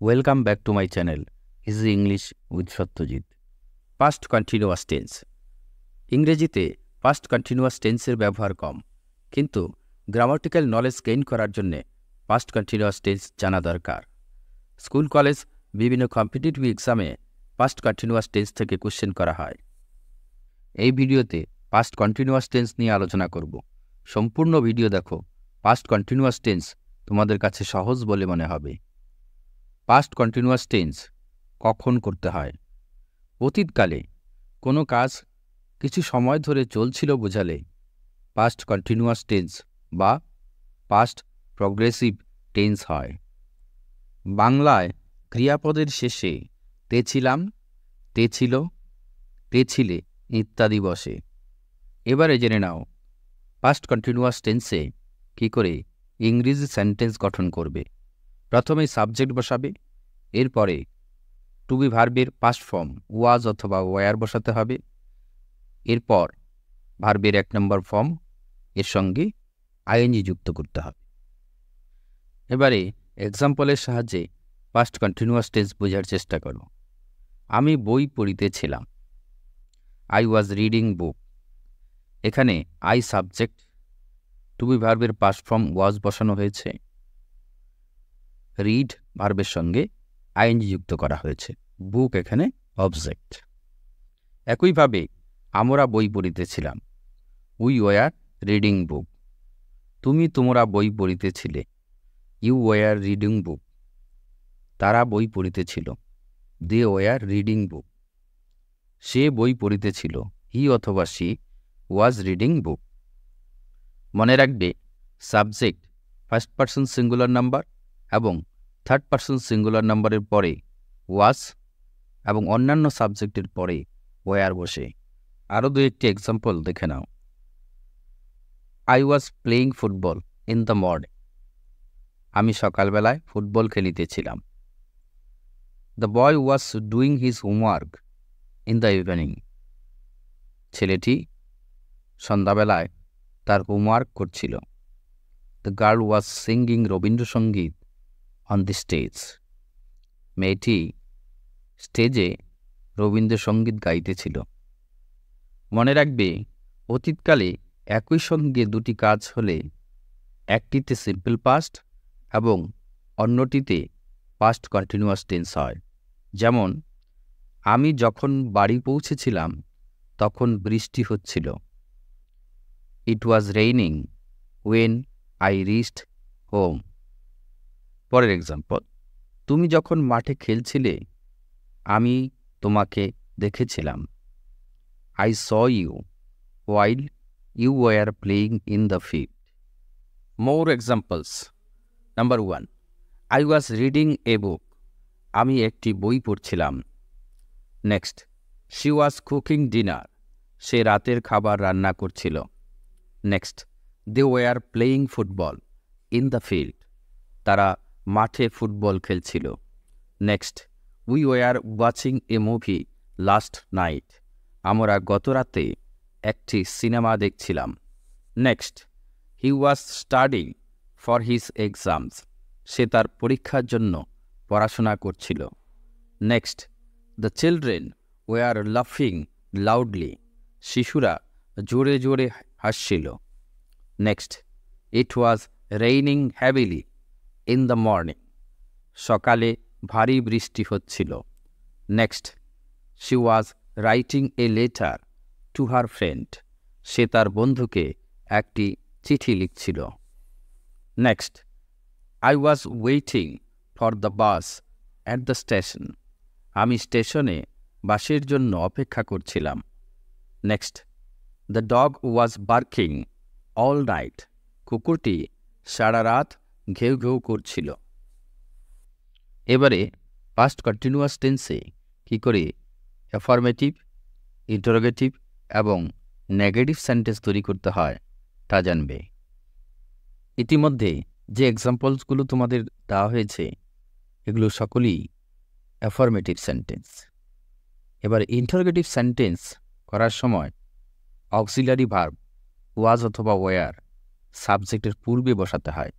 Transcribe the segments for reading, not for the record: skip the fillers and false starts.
Welcome back to my channel easy English with Satyajit. Past continuous tense. ইংরেজিতে past continuous টেন্সের ব্যবহার কম, কিন্তু grammatical knowledge gain করার জন্যে পাস্ট কন্টিনিউয়াস টেন্স জানা দরকার। স্কুল, কলেজ, বিভিন্ন কম্পিটিটিভ এক্সামে পাস্ট কন্টিনিউয়াস টেন্স থেকে কোশ্চেন করা হয়। এই ভিডিওতে পাস্ট কন্টিনিউয়াস টেন্স নিয়ে আলোচনা করব। সম্পূর্ণ ভিডিও দেখো, পাস্ট কন্টিনিউয়াস টেন্স তোমাদের কাছে সহজ বলে মনে হবে। পাস্ট কন্টিনিউয়াস টেন্স কখন করতে হয়? অতীতকালে কোনো কাজ কিছু সময় ধরে চলছিল বোঝালে পাস্ট কন্টিনিউয়াস টেন্স বা পাস্ট প্রগ্রেসিভ টেন্স হয়। বাংলায় ক্রিয়াপদের শেষে তে ছিলাম, তে ছিল, তে ছিলে ইত্যাদি বসে। এবারে জেনে নাও পাস্ট কন্টিনিউয়াস টেন্সে কী করে ইংরেজি সেন্টেন্স গঠন করবে। প্রথমে সাবজেক্ট বসাবে, এরপরে টু বি ভার্বের পাস্ট ফর্ম ওয়াজ অথবা ওয়ার বসাতে হবে। এরপর ভার্বের 1 নম্বর ফর্ম এর সঙ্গে আইএনজি যুক্ত করতে হবে। এবারে এক্সাম্পলের সাহায্যে পাস্ট কন্টিনিউয়াস টেন্স বোঝার চেষ্টা করো। আমি বই পড়িতেছিলাম, আই ওয়াজ রিডিং বুক। এখানে আই সাবজেক্ট, টু বি ভার্বের পাস্ট ফর্ম ওয়াজ বসানো হয়েছে, রিড ভার্বের সঙ্গে আইএনজি যুক্ত করা হয়েছে, বুক এখানে অবজেক্ট। একইভাবে আমরা বই পড়িতেছিলাম, উই ওয়ার রিডিং বুক। তুমি তোমরা বই পড়িতেছিলে, ইউ ওয়ার রিডিং বুক। তারা বই পড়িতেছিল, দে ওয়ার রিডিং বুক। সে বই পড়িতেছিল, হি অথবা সি ওয়াজ রিডিং বুক। মনে রাখবে, subject first person singular number এবং থার্ড পারসন সিঙ্গুলার নাম্বারের পরে ওয়াজ এবং অন্যান্য সাবজেক্টের পরে ওয়ার বসে। আরও দু একটি এক্সাম্পল দেখে নাও। I was playing football in the morning. আমি সকালবেলায় ফুটবল খেলিতেছিলাম। The boy was doing his homework in the evening. ছেলেটি সন্ধ্যাবেলায় তার হোমওয়ার্ক করছিল। The girl was singing Rabindrasangeet on the stage. মেয়েটি স্টেজে রবীন্দ্রসঙ্গীত গাইতেছিল। মনে রাখবে, অতীতকালে একই সঙ্গে দুটি কাজ হলে একটিতে সিম্পল পাস্ট এবং অন্যটিতে পাস্ট কন্টিনিউয়াস টেন্স হয়। যেমন, আমি যখন বাড়ি পৌঁছেছিলাম তখন বৃষ্টি হচ্ছিল। It was raining when I reached home. পরের এক্সাম্পল, তুমি যখন মাঠে খেলছিলে আমি তোমাকে দেখেছিলাম। I saw you while you were playing in the field. More examples. Number 1. I was reading a book. আমি একটি বই পড়ছিলাম। Next. She was cooking dinner. সে রাতের খাবার রান্না করছিল। Next. They were playing football in the field. তারা মাঠে ফুটবল খেলছিল। Next. We were watching a movie last night. আমরা গত রাতে একটি সিনেমা দেখছিলাম। Next, he was studying for his exams. সে তার পরীক্ষার জন্য পড়াশোনা করছিল। নেক্সট, দ্য চিলড্রেন ওয়ার লাফিং লাউডলি। শিশুরা জোরে জোরে হাসছিল। Next, it was raining heavily in the morning. সকালে ভারী বৃষ্টি হচ্ছিল। Next, she was writing a letter to her friend. সে তার বন্ধুকে একটি চিঠি লিখছিল। Next, I was waiting for the bus at the station. আমি স্টেশনে বাসের জন্য অপেক্ষা করছিলাম। Next, the dog was barking all night. কুকুরটি সারা রাত ঘেউ ঘেউ করছিল। এবারে পাস্ট কন্টিনিউয়াস টেন্সে কী করে অ্যাফার্মেটিভ, ইন্টারোগেটিভ এবং নেগেটিভ সেন্টেন্স তৈরি করতে হয় তা জানবে। ইতিমধ্যে যে এক্সাম্পলসগুলো তোমাদের দেওয়া হয়েছে এগুলো সকলেই অ্যাফার্মেটিভ সেন্টেন্স। এবার ইন্টারোগেটিভ সেন্টেন্স করার সময় অক্সিলারি ভার্ব ওয়াজ অথবা ওয়ার সাবজেক্টের পূর্বে বসাতে হয়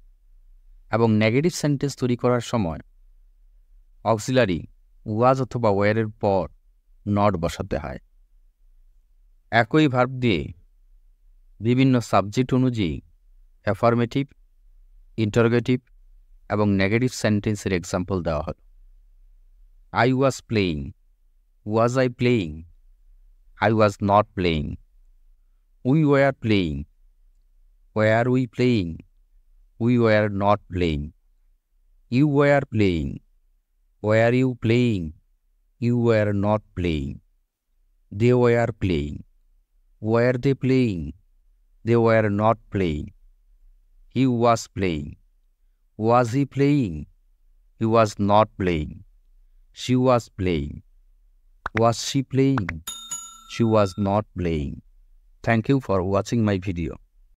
এবং নেগেটিভ সেন্টেন্স তৈরি করার সময় অক্সিলারি ওয়াজ অথবা ওয়ারের পর নট বসাতে হয়। একই ভার্ব দিয়ে বিভিন্ন সাবজেক্ট অনুযায়ী অ্যাফার্মেটিভ, ইন্টারোগেটিভ এবং নেগেটিভ সেন্টেন্সের এক্সাম্পল দেওয়া হলো। I was playing, was I playing, I was not playing. We were playing, were we playing, we were not playing. You were playing, were you playing, you were not playing. They were playing, were they playing, they were not playing. He was playing, was he playing, he was not playing. She was playing, was she playing, she was not playing. Thank you for watching my video.